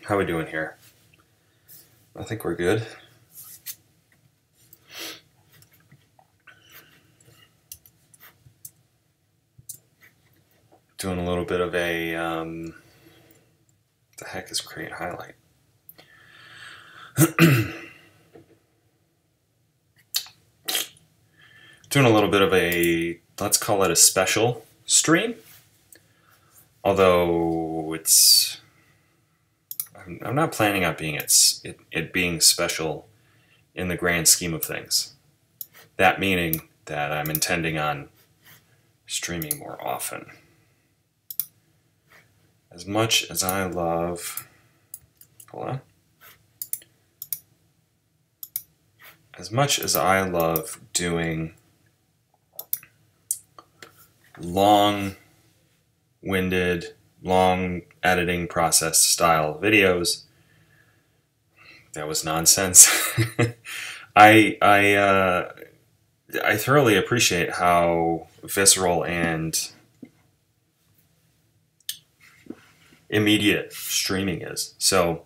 How we doing here? I think we're good. Doing a little bit of a, the heck is create highlight? Doing a little bit of a, let's call it a special stream. Although it's, I'm not planning on being it being special in the grand scheme of things. That meaning that I'm intending on streaming more often. As much as I love, hold on. As much as I love doing long-winded, long editing process style videos, that was nonsense. I thoroughly appreciate how visceral and immediate streaming is. So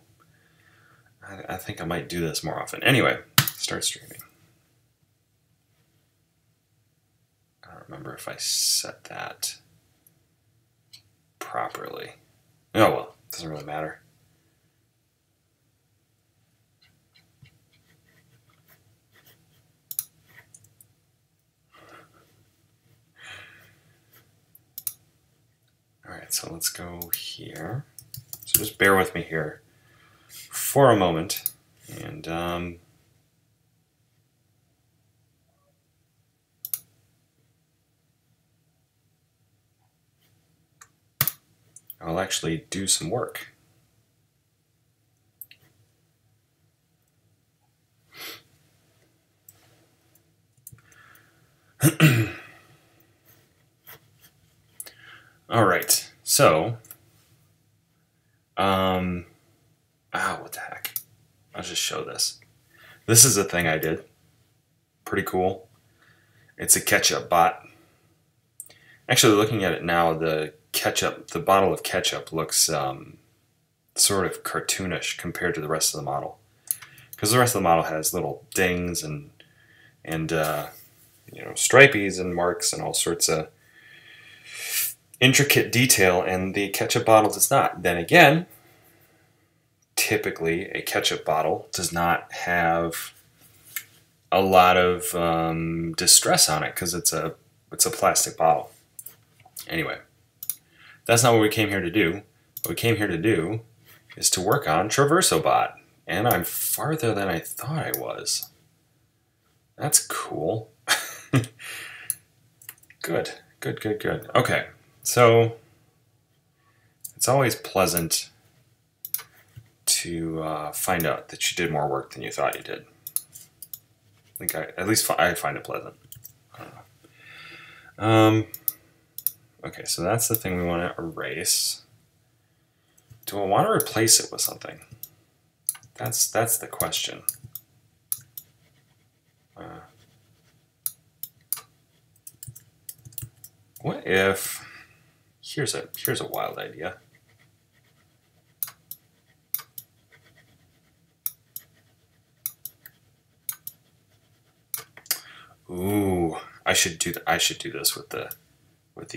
I think I might do this more often. Anyway, start streaming. I don't remember if I set that properly. Oh well, doesn't really matter. Alright, so let's go here. So just bear with me here for a moment, and I'll actually do some work. All right, so, what the heck? I'll just show this. This is a thing I did. Pretty cool. It's a ketchup bot. Actually, looking at it now, the bottle of ketchup looks sort of cartoonish compared to the rest of the model. Because the rest of the model has little dings and you know, stripies and marks and all sorts of intricate detail, and the ketchup bottle does not. Then again, typically a ketchup bottle does not have a lot of distress on it because it's a plastic bottle. Anyway, that's not what we came here to do. What we came here to do is to work on Travers-o-bot, and I'm farther than I thought I was. That's cool. Good, good, good, good. Okay. So, it's always pleasant to find out that you did more work than you thought you did. I think at least I find it pleasant. Okay, so that's the thing we want to erase. Do I want to replace it with something? That's the question. What if... Here's a wild idea. Ooh, I should do this with the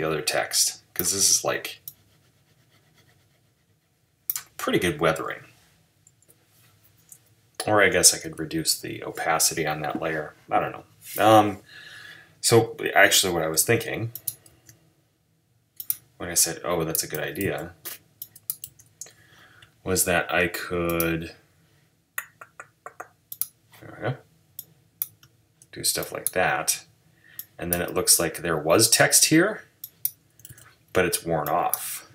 other text, because this is like pretty good weathering. Or I guess I could reduce the opacity on that layer. I don't know. So actually, what I was thinking when I said, "Oh, that's a good idea," was that I could do stuff like that, and then it looks like there was text here, but it's worn off.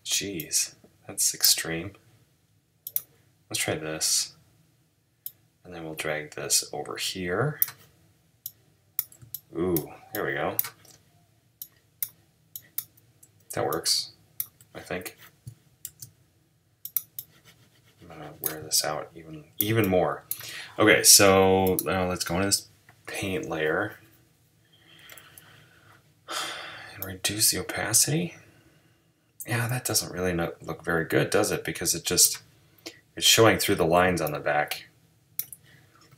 Jeez, that's extreme. Let's try this. And then we'll drag this over here. Ooh, there we go. That works, I think. I'm gonna wear this out even more. Okay, so now let's go into this paint layer and reduce the opacity. Yeah, that doesn't really look very good, does it? Because it's showing through the lines on the back.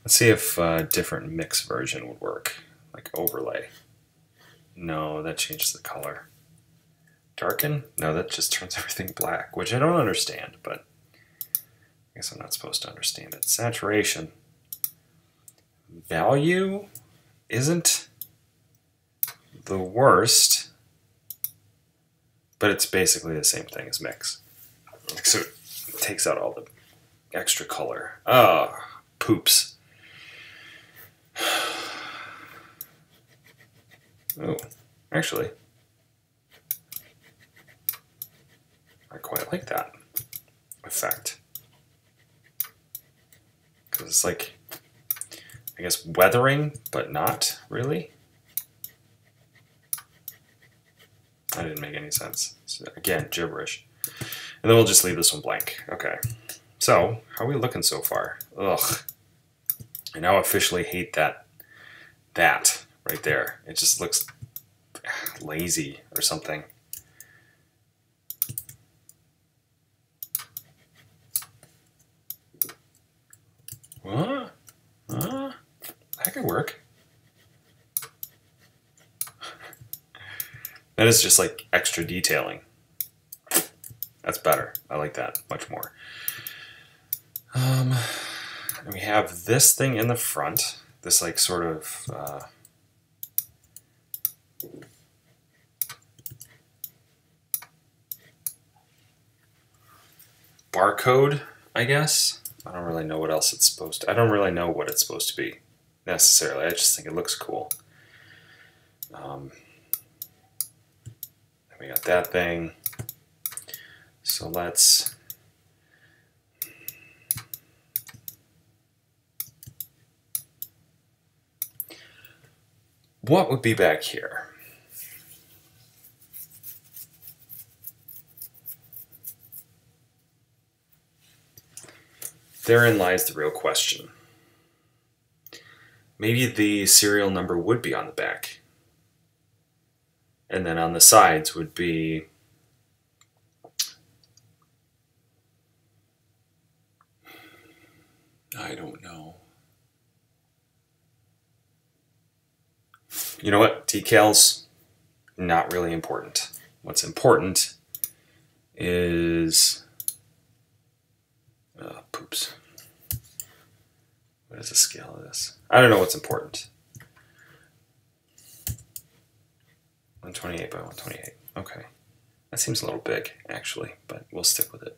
Let's see if a different mix version would work, like overlay. No, that changes the color. Darken? No, that just turns everything black, which I don't understand, but I guess I'm not supposed to understand it. Saturation. Value isn't the worst, but it's basically the same thing as mix. So it takes out all the extra color. Oh, poops. Oh, actually, I quite like that effect. Because it's like, I guess, weathering, but not really. That didn't make any sense. So, again, gibberish. And then we'll just leave this one blank. Okay. So, how are we looking so far? Ugh. I now officially hate that right there. It just looks lazy or something. What? That could work. That is just like extra detailing. That's better. I like that much more. And we have this thing in the front. This like sort of barcode, I guess. I don't really know what else it's supposed to. I don't really know what it's supposed to be necessarily. I just think it looks cool. We got that thing. So let's what would be back here? Therein lies the real question. Maybe the serial number would be on the back. And then on the sides would be I don't know. You know what? Decals, not really important. What's important is poops. What is the scale of this? I don't know what's important. 128 by 128. Okay. That seems a little big, actually, but we'll stick with it.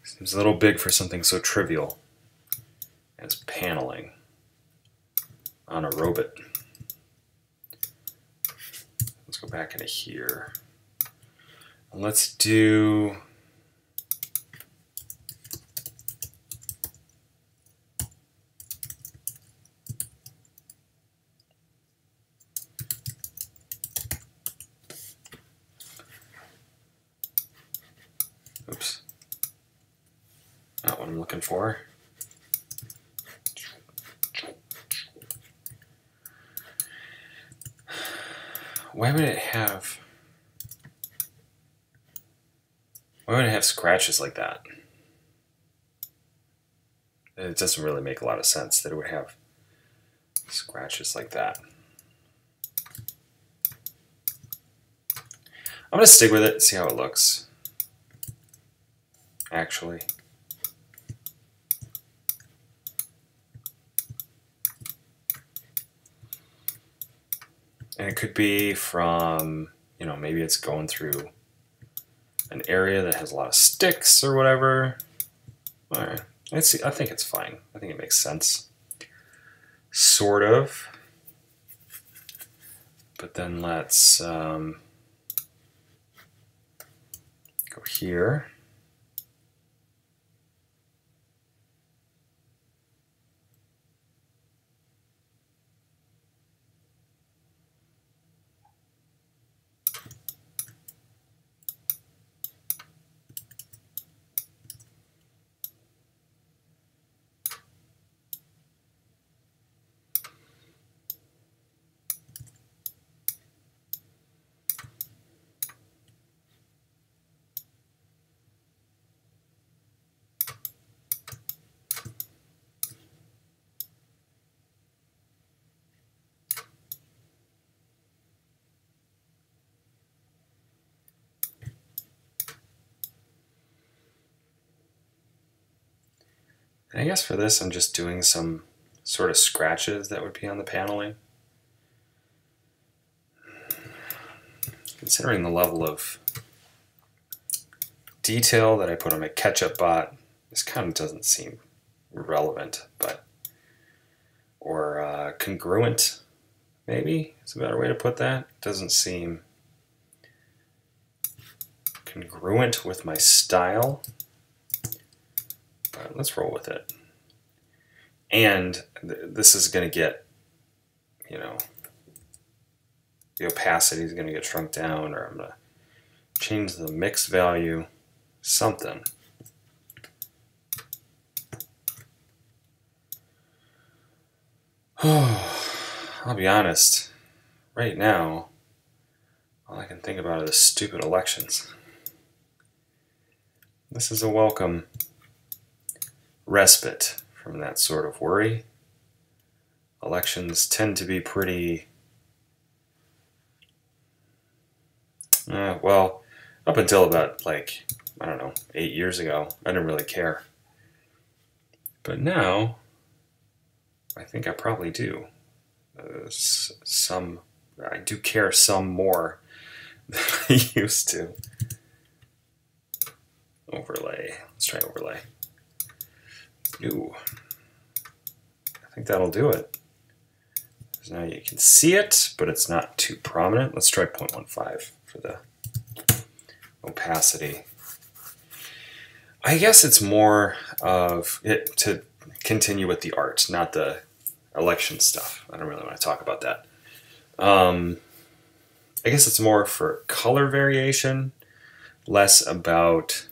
Seems a little big for something so trivial as paneling on a robot. Let's go back into here. Let's do oops. Not what I'm looking for. Why would it have scratches like that? It doesn't really make a lot of sense that it would have scratches like that. I'm going to stick with it and see how it looks. Actually. And it could be from, you know, maybe it's going through an area that has a lot of sticks or whatever. All right. I think it's fine. I think it makes sense. Sort of. But then let's go here. And I guess for this I'm just doing some sort of scratches that would be on the paneling. Considering the level of detail that I put on my Ketchup-bot, this kind of doesn't seem relevant, but or congruent, maybe is a better way to put that. It doesn't seem congruent with my style, but let's roll with it. And this is going to get, you know, the opacity is going to get shrunk down, or I'm going to change the mix value, something. I'll be honest, right now, all I can think about are the stupid elections. This is a welcome respite from that sort of worry. Elections tend to be pretty, well, up until about, like, I don't know, 8 years ago, I didn't really care. But now, I think I probably do. I do care some more than I used to. Overlay. Let's try overlay. Ooh. I think that'll do it. So now you can see it, but it's not too prominent. Let's try 0.15 for the opacity. I guess it's more of it to continue with the art, not the election stuff. I don't really want to talk about that. I guess it's more for color variation, less about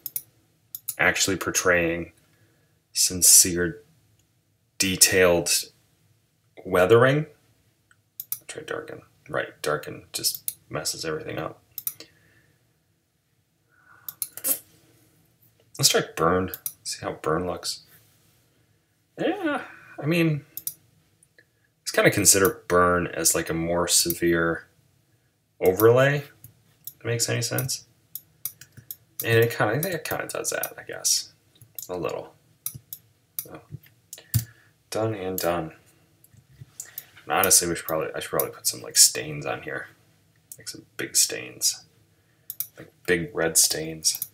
actually portraying sincere, detailed weathering. I'll try darken. Right, darken just messes everything up. Let's try burn. See how burn looks. Yeah, I mean, let's kind of consider burn as like a more severe overlay. If that makes any sense. And I think it kind of does that, I guess, a little. So, done and done. And honestly, I should probably put some like stains on here, like some big stains, like big red stains.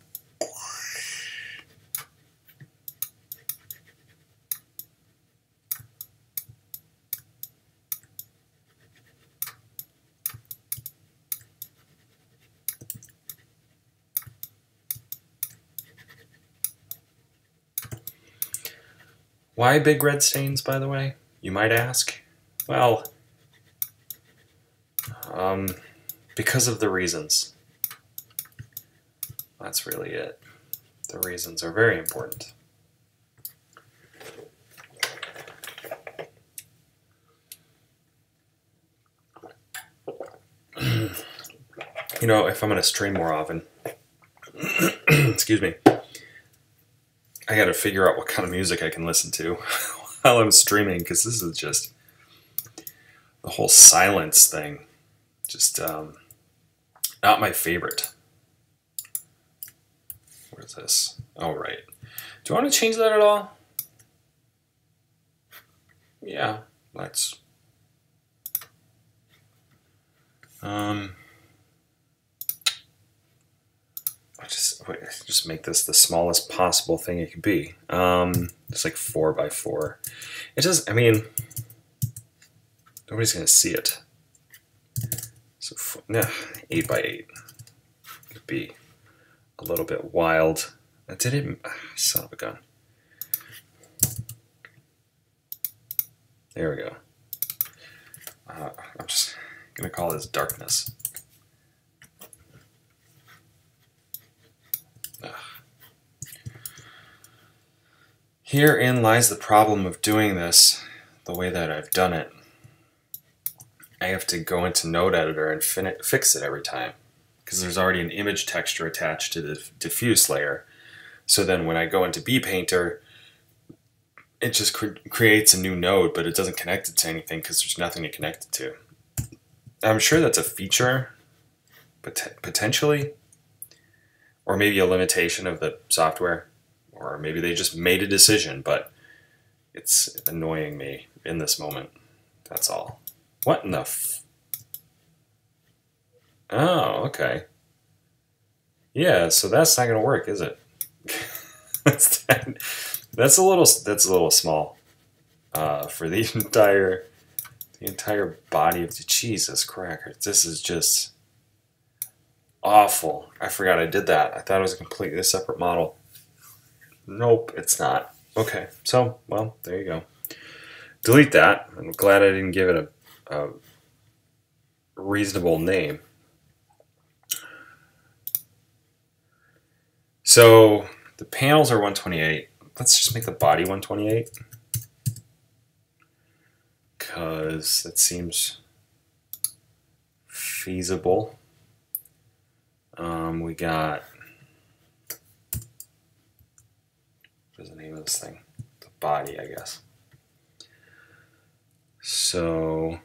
Why big red stains, by the way, you might ask? Well, because of the reasons. That's really it. The reasons are very important. You know, if I'm going to stream more often, excuse me, I got to figure out what kind of music I can listen to while I'm streaming, because this is just the whole silence thing. Just not my favorite. What is this? Oh, right. Do I want to change that at all? Yeah, let's. Just make this the smallest possible thing it could be. Just like 4x4. It does. I mean, nobody's gonna see it. So 8x8 could be a little bit wild. I didn't. Son of a gun. There we go. I'm just gonna call this darkness. Herein lies the problem of doing this the way that I've done it. I have to go into Node Editor and fix it every time, because there's already an image texture attached to the diffuse layer. So then when I go into bPainter, it just creates a new node, but it doesn't connect it to anything because there's nothing to connect it to. I'm sure that's a feature, potentially, or maybe a limitation of the software. Or maybe they just made a decision, but It's annoying me in this moment. That's all. What in the Oh, okay. Yeah, so that's not going to work, is it? That's a little small for the entire body of the Jesus crackers. This is just awful. I forgot I did that. I thought it was a completely separate model. Nope, it's not. Okay, so, well, there you go. Delete that. I'm glad I didn't give it a reasonable name. So, the panels are 128. Let's just make the body 128. Because that seems feasible. We got, what's the name of this thing? The body, I guess. So,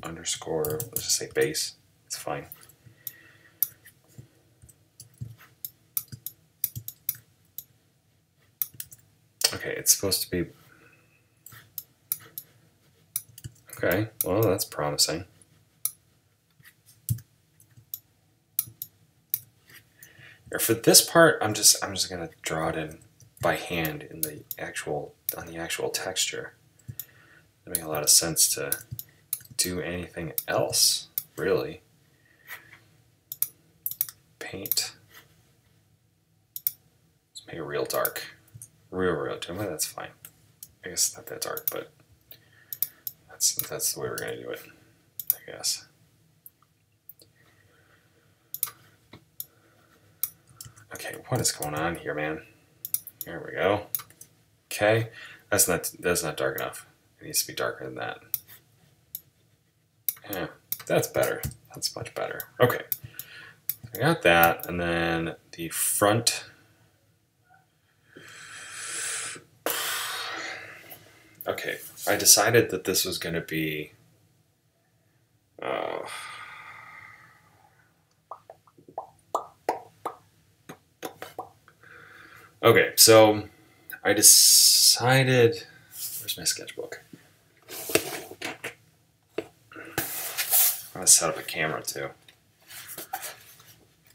underscore, let's just say base. It's fine. Okay, it's supposed to be, okay, well, that's promising. For this part, I'm just gonna draw it in by hand in the actual texture. It doesn't make a lot of sense to do anything else, really. Paint. Let's make it real dark. Real dim. That's fine. I guess it's not that dark, but that's the way we're gonna do it, I guess. Okay, what is going on here, man? There we go. Okay, that's not dark enough. It needs to be darker than that. Yeah, that's better. That's much better. Okay, I got that, and then the front. Okay, I decided that this was going to be. Okay, so I decided. Where's my sketchbook? I'm going to set up a camera too,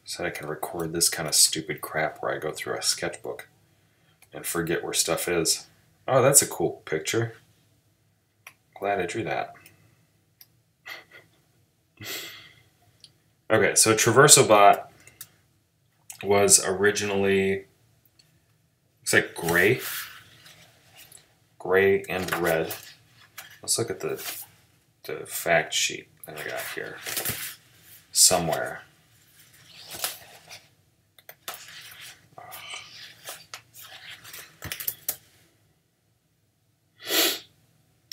so I can record this kind of stupid crap where I go through a sketchbook and forget where stuff is. Oh, that's a cool picture. Glad I drew that. Okay, so Travers-o-bot was originally, looks like gray and red. Let's look at the fact sheet that I got here somewhere.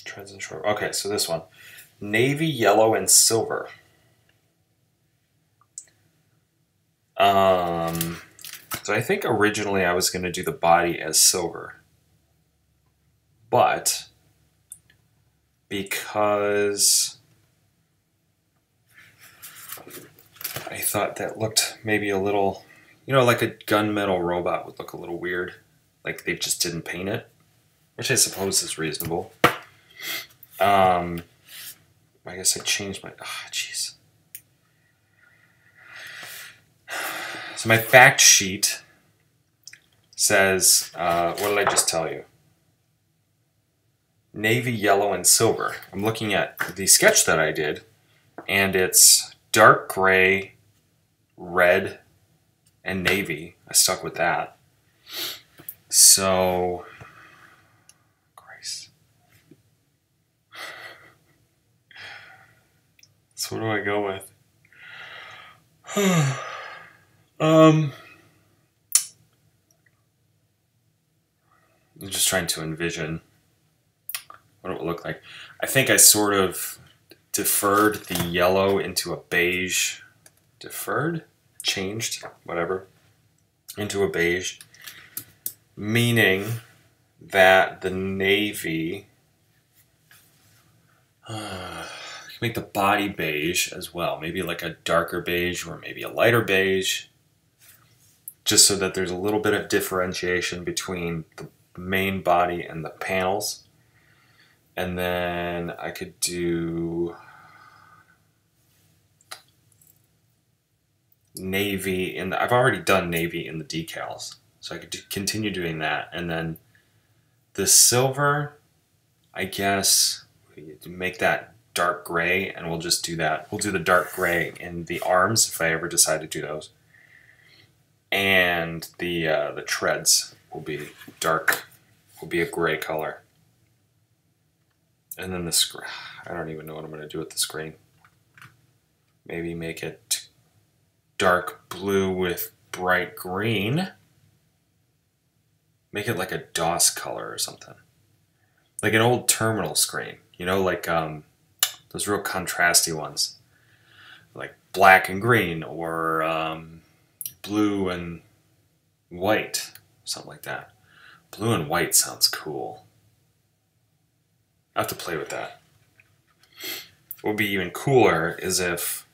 Treads and short. Okay, so this one, navy, yellow, and silver. So I think originally I was going to do the body as silver, but because I thought that looked maybe a little, like a gunmetal robot would look a little weird, like they just didn't paint it, which I suppose is reasonable. I guess I changed my, jeez. So my fact sheet says, what did I just tell you? Navy, yellow, and silver. I'm looking at the sketch that I did, and it's dark gray, red, and navy. I stuck with that. So, Christ. So what do I go with? I'm just trying to envision what it would look like. I think I sort of deferred the yellow into a beige. Changed, whatever, into a beige, meaning that the navy, make the body beige as well, maybe like a darker beige or maybe a lighter beige. just so that there's a little bit of differentiation between the main body and the panels. And then I could do navy in the, I've already done navy in the decals, so I could continue doing that. And then the silver, I guess make that dark gray, and we'll just do that. We'll do the dark gray in the arms if I ever decide to do those. And the treads will be dark, will be a gray color. And then the screen, I don't even know what I'm going to do with the screen. Maybe make it dark blue with bright green. Make it like a DOS color or something. Like an old terminal screen, you know, like those real contrasty ones. Like black and green, or blue and white, something like that. Blue and white sounds cool. I have to play with that. What would be even cooler is if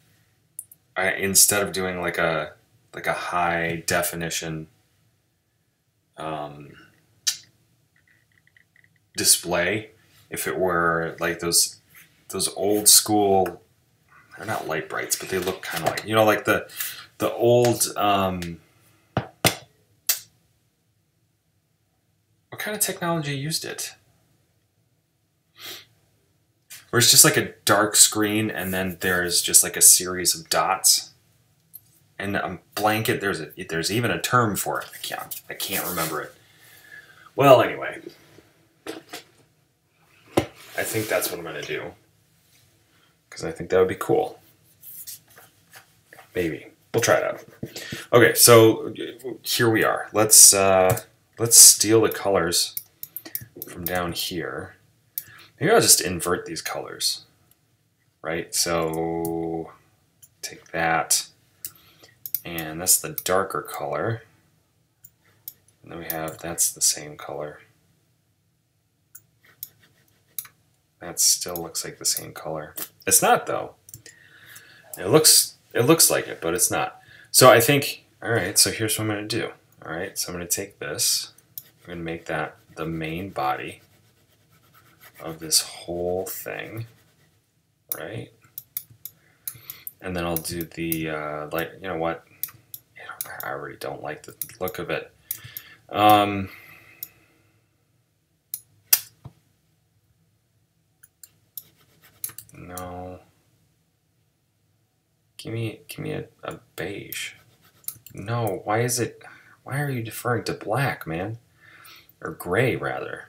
I, instead of doing like a high definition display, if it were like those old school, they're not light brights, but they look kind of like, you know, like the old what kind of technology used it? Where it's just like a dark screen and then there's just like a series of dots and a blanket. There's even a term for it. I can't remember it. Well, anyway, I think that's what I'm going to do because I think that would be cool. Maybe we'll try it out. Okay, so here we are. Let's steal the colors from down here. Maybe I'll just invert these colors, right? So take that, and that's the darker color. And then we have, that's the same color. That still looks like the same color. It's not though. It looks like it, but it's not. So I think, all right, so here's what I'm gonna do. All right, so I'm gonna take this, I'm gonna make that the main body of this whole thing, right? And then I'll do the, like, you know what? I already don't like the look of it. No. Give me a beige. No, why are you deferring to black, man? Or gray, rather.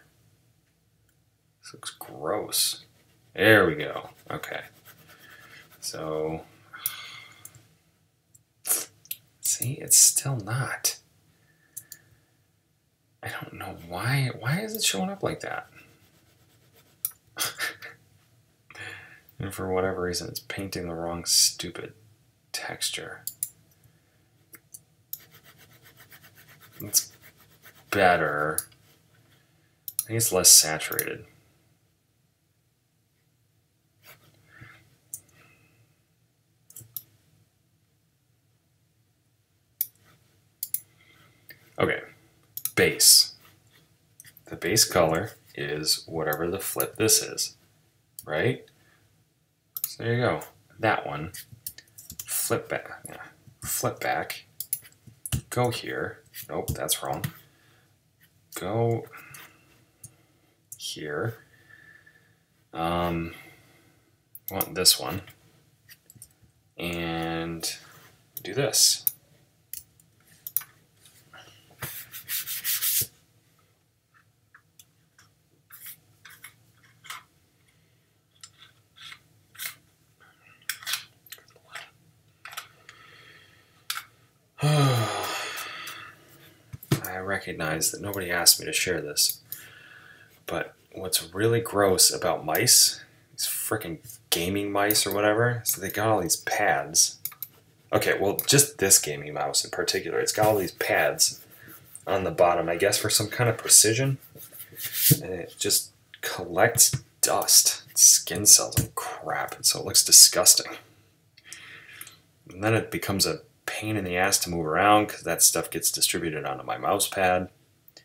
This looks gross. There we go. Okay. So, see, it's still not. I don't know why. Why is it showing up like that? And for whatever reason, it's painting the wrong stupid texture. It's better. I think it's less saturated. Okay, base. The base color is whatever the flip this is, right? So there you go. That one. Flip back. Yeah. Flip back. Go here. Nope, that's wrong. Go here. Want this one. And do this. I recognize that nobody asked me to share this, but what's really gross about mice, these freaking gaming mice or whatever, is that they got all these pads. Okay, well, just this gaming mouse in particular, it's got all these pads on the bottom, I guess for some kind of precision, and it just collects dust, skin cells and crap, and so it looks disgusting. And then it becomes a pain pain in the ass to move around because that stuff gets distributed onto my mouse pad. It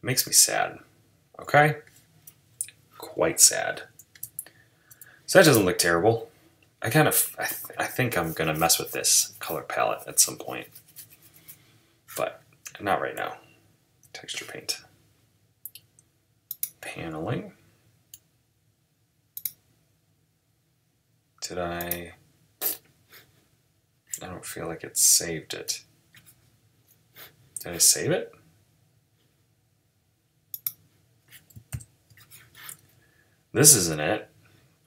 makes me sad. Okay? Quite sad. So that doesn't look terrible. I think I'm going to mess with this color palette at some point. But not right now. Texture paint. Paneling. Did I don't feel like it saved it. Did I save it? This isn't it.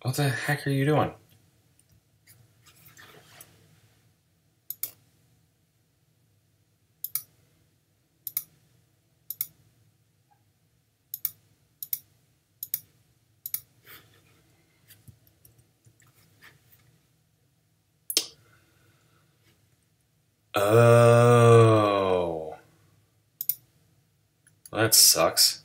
What the heck are you doing? Oh. Well, that sucks.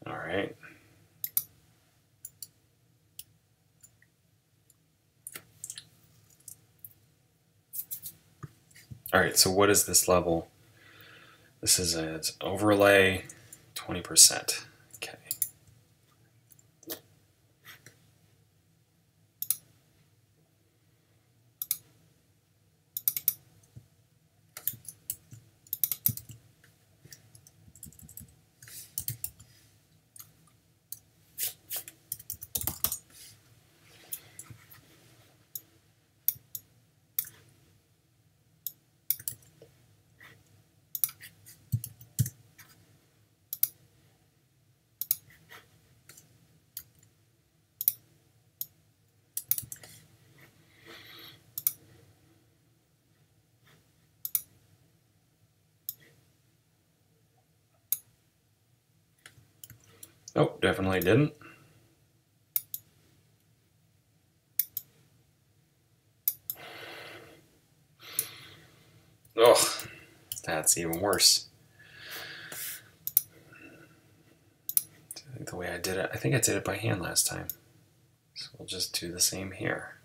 All right. All right, so what is this level? This is its overlay, 20%. Okay. Nope, definitely didn't. Oh, that's even worse. I think the way I did it, I think I did it by hand last time. So we'll just do the same here.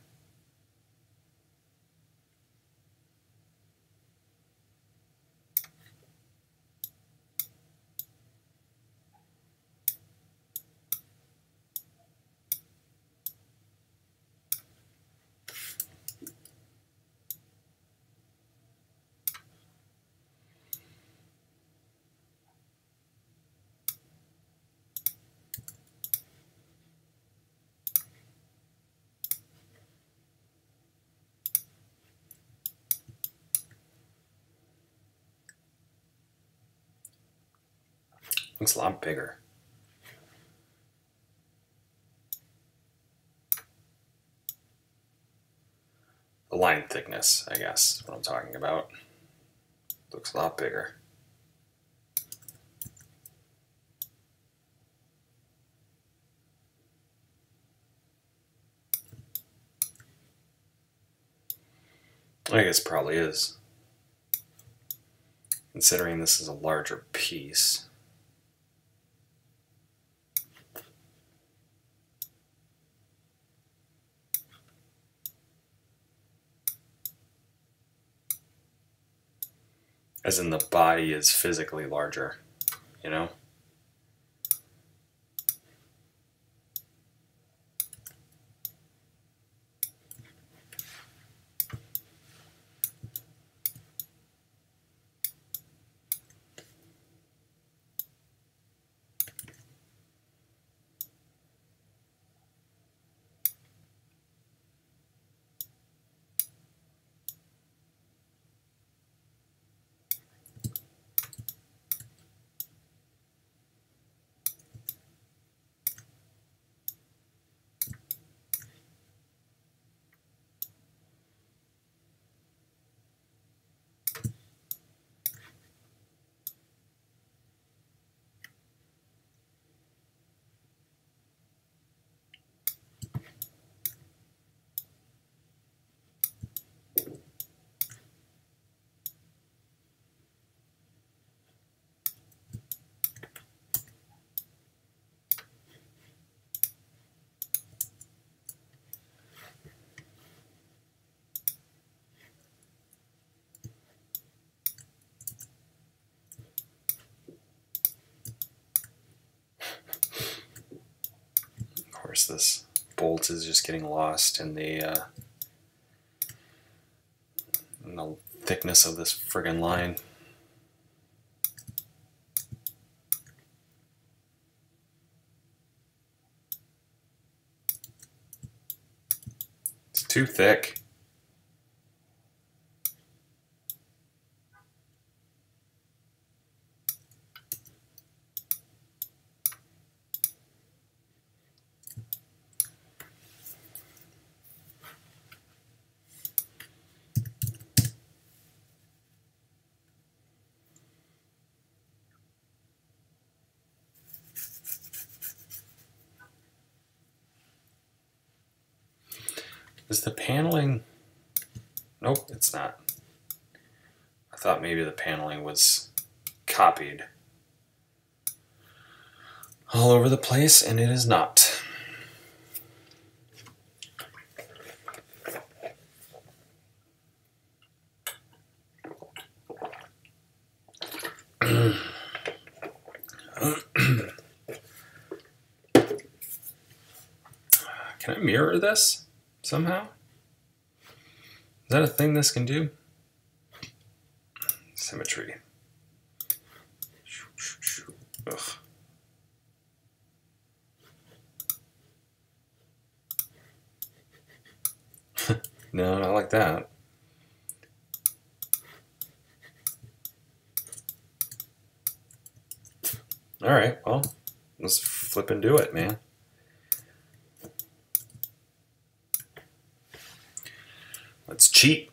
Looks a lot bigger. The line thickness, I guess, is what I'm talking about. Looks a lot bigger. I guess it probably is, considering this is a larger piece. As in the body is physically larger, you know? course, this bolt is just getting lost in the thickness of this friggin' line. It's too thick. Is the paneling... Nope, it's not. I thought maybe the paneling was copied all over the place, and it is not. Can I mirror this somehow? Is that a thing this can do? Symmetry. Ugh. No, not like that. Alright, well, let's flip and do it, man. Let's cheat.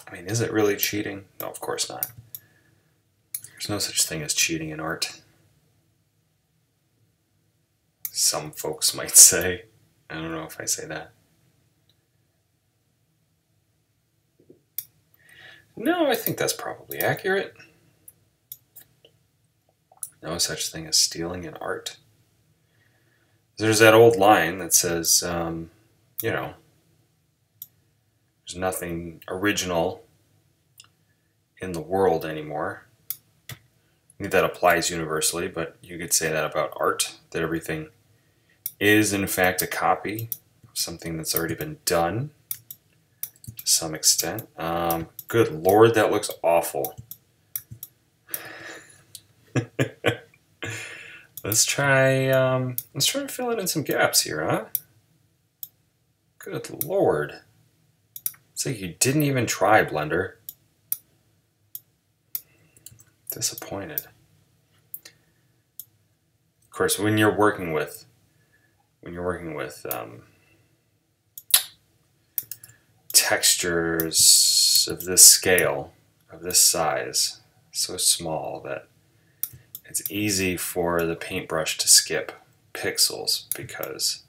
I mean, is it really cheating? No, of course not. There's no such thing as cheating in art. Some folks might say. I don't know if I say that. No, I think that's probably accurate. No such thing as stealing in art. There's that old line that says, you know, there's nothing original in the world anymore. I think that applies universally, but you could say that about art, that everything is in fact a copy of something that's already been done to some extent. Good Lord, that looks awful. Let's try to fill in some gaps here, huh? Good Lord. It's like you didn't even try, Blender. Disappointed. Of course, when you're working with textures of this scale, of this size, so small that it's easy for the paintbrush to skip pixels because,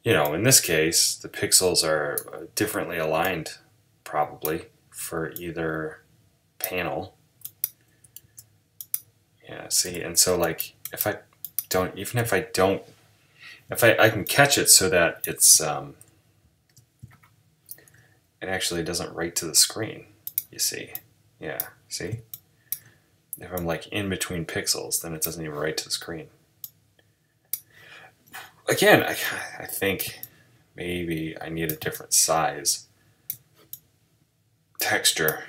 you know, in this case, the pixels are differently aligned probably for either panel. Yeah, see, and so like if I don't, even if I don't, if I can catch it so that it's, it actually doesn't write to the screen, you see. Yeah, see? If I'm like in between pixels, then it doesn't even write to the screen. Again, I think maybe I need a different size texture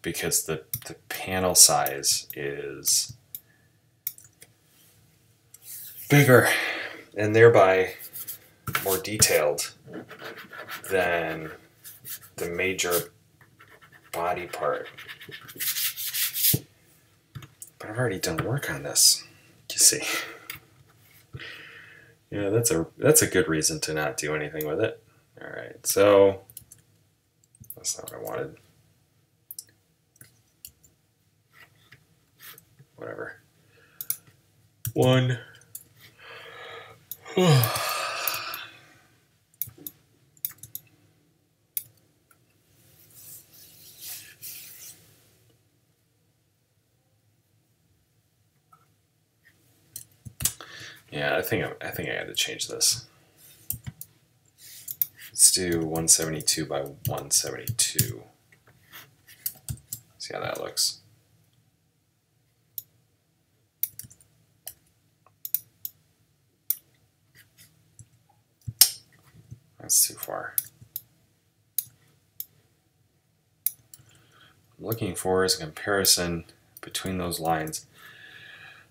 because the panel size is bigger and thereby more detailed than the major body part. But I've already done work on this, you see. Yeah, that's a good reason to not do anything with it. All right, so that's not what I wanted. whatever. 1. Yeah, I think I had to change this. Let's do 172 by 172. See how that looks. That's too far. I'm looking for is a comparison between those lines.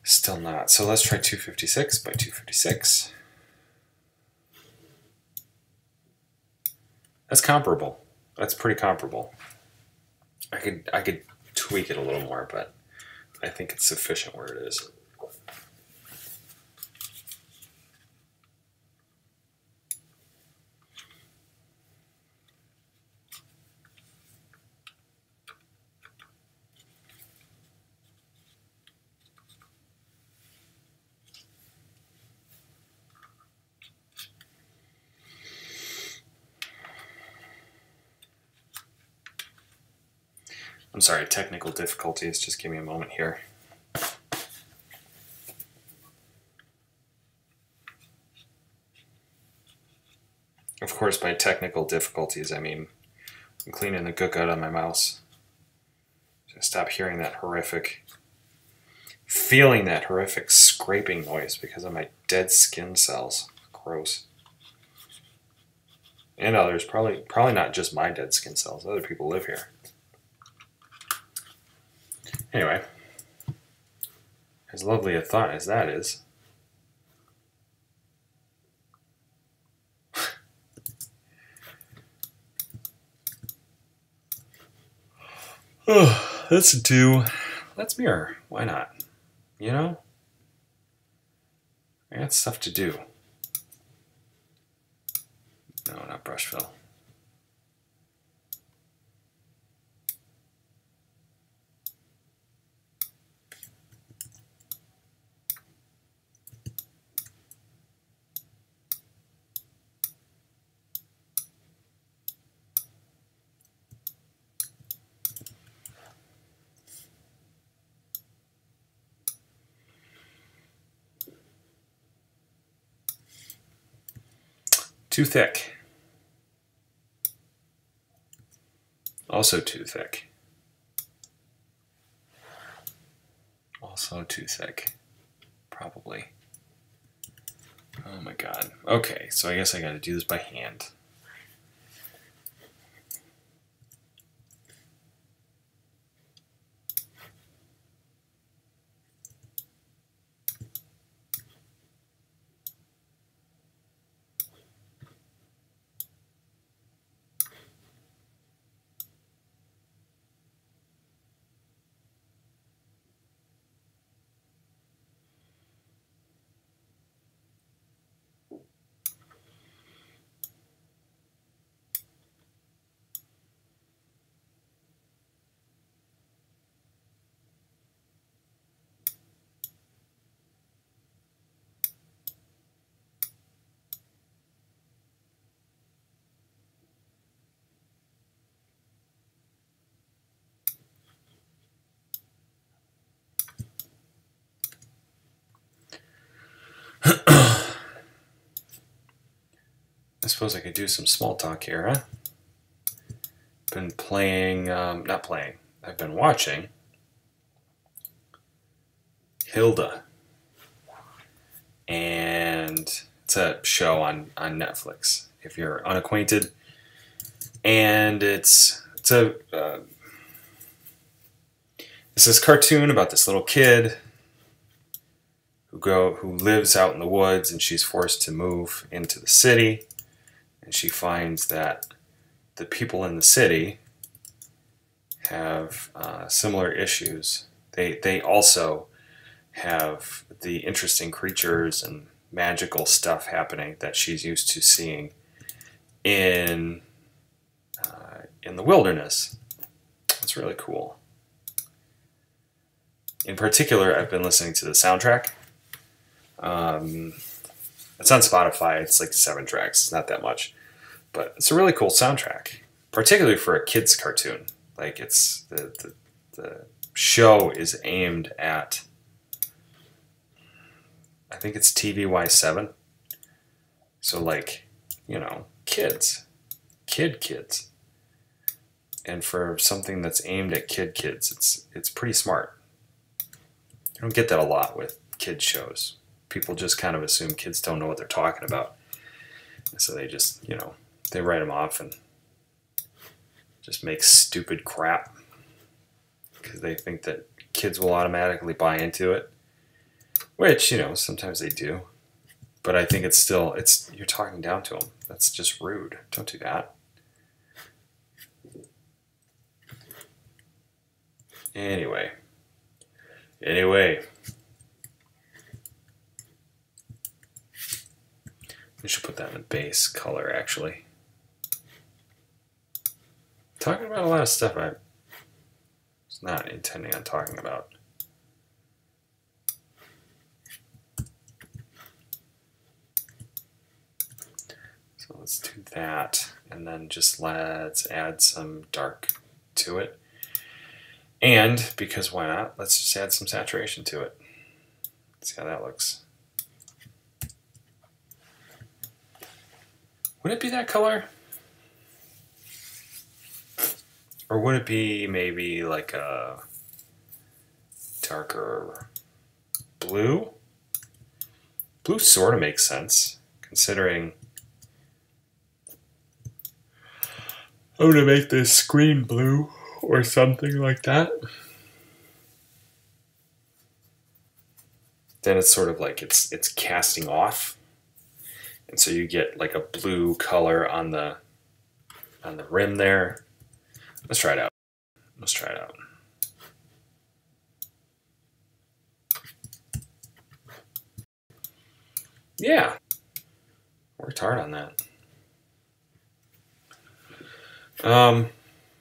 Still not. So let's try 256 by 256. That's comparable. That's pretty comparable. I could tweak it a little more, but I think it's sufficient where it is. I'm sorry, technical difficulties. Just give me a moment here. Of course, by technical difficulties, I mean I'm cleaning the gook out of my mouse. So stop hearing that feeling that horrific scraping noise because of my dead skin cells. Gross. And others, probably not just my dead skin cells. Other people live here. Anyway, as lovely a thought as that is, let's mirror. Why not? You know? I got stuff to do. No, not brush fill. Too thick. Also too thick. Also too thick. Probably. Oh my god. Okay, so I guess I gotta do this by hand. I suppose I could do some small talk here, huh? Been playing, not playing, I've been watching Hilda. And it's a show on Netflix, if you're unacquainted. And it's this cartoon about this little kid who lives out in the woods, and she's forced to move into the city. And she finds that the people in the city have similar issues. They also have the interesting creatures and magical stuff happening that she's used to seeing in the wilderness. It's really cool. In particular, I've been listening to the soundtrack. It's on Spotify. It's like 7 tracks. It's not that much. But it's a really cool soundtrack, particularly for a kid's cartoon. Like, it's the show is aimed at, I think it's TVY7. So, like, you know, kids. Kids. And for something that's aimed at kids, it's pretty smart. I don't get that a lot with kids shows. People just kind of assume kids don't know what they're talking about. And so they just, you know, they write them off and just make stupid crap because they think that kids will automatically buy into it, which, you know, sometimes they do. But I think it's still, you're talking down to them. That's just rude. Don't do that. Anyway. We should put that in the base color, actually. Talking about a lot of stuff I was not intending on talking about. So let's do that, and then just let's add some dark to it. And, because why not, let's just add some saturation to it. See how that looks. Would it be that color? Or would it be maybe like a darker blue? Blue sort of makes sense, considering I'm going to make this screen blue or something like that. Then it's sort of like it's casting off. And so you get like a blue color on the rim there. Let's try it out. Yeah. Worked hard on that.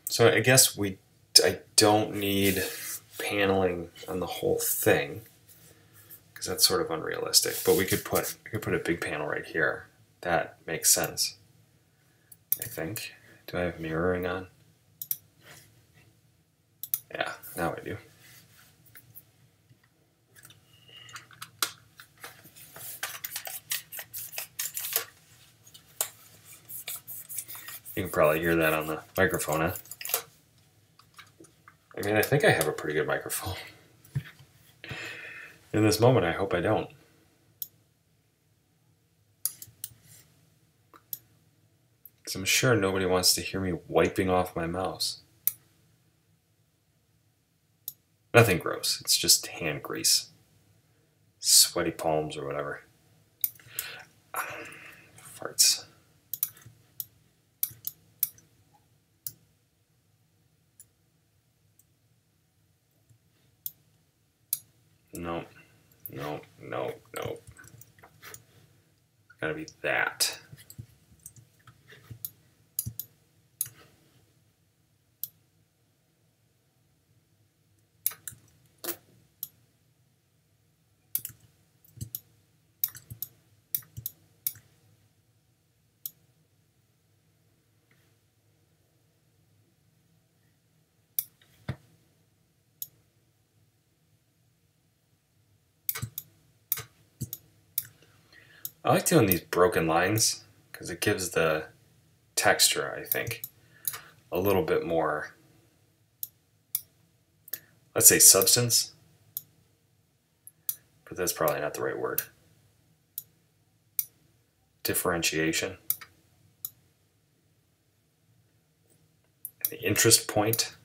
So I guess I don't need paneling on the whole thing because that's sort of unrealistic. But we could put a big panel right here. That makes sense, I think. Do I have mirroring on? Yeah, now I do. You can probably hear that on the microphone, huh? I mean, I think I have a pretty good microphone. In this moment, I hope I don't. Because I'm sure nobody wants to hear me wiping off my mouse. Nothing gross. It's just hand grease. Sweaty palms or whatever. Farts. Nope. It's gotta be that. I like doing these broken lines because it gives the texture, I think, a little bit more, let's say substance, but that's probably not the right word. Differentiation. The interest point.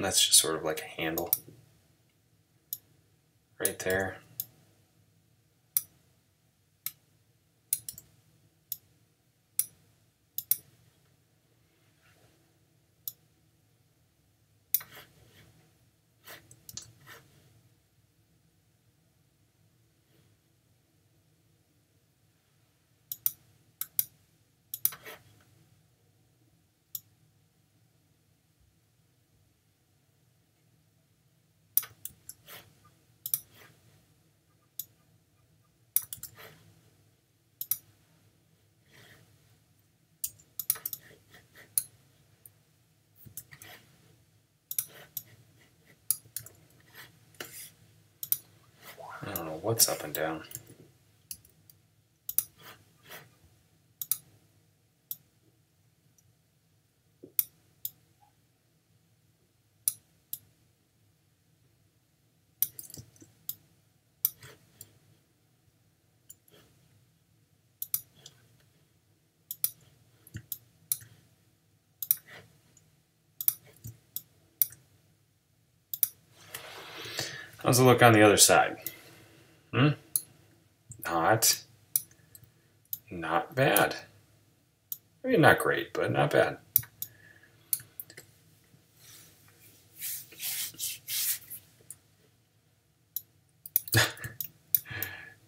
And that's just sort of like a handle right there. I don't know what's up and down. How's it look on the other side? Not bad. I mean, not great, but not bad.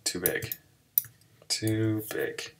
Too big. Too big.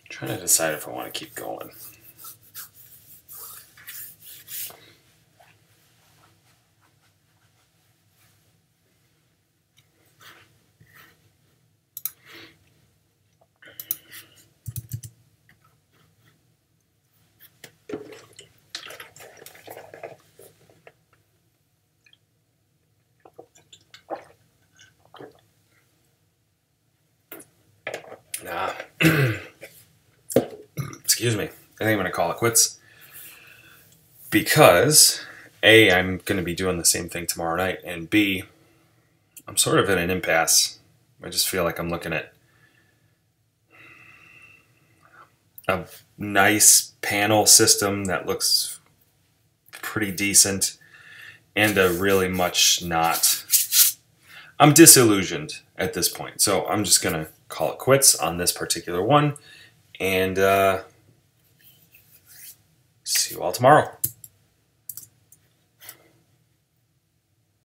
Trying to decide if I want to keep going. Nah. Excuse me. I think I'm going to call it quits. Because, A, I'm going to be doing the same thing tomorrow night, and B, I'm sort of in an impasse. I just feel like I'm looking at a nice panel system that looks pretty decent, and a really much not. I'm disillusioned at this point, so I'm just going to call it quits on this particular one, and see you all tomorrow.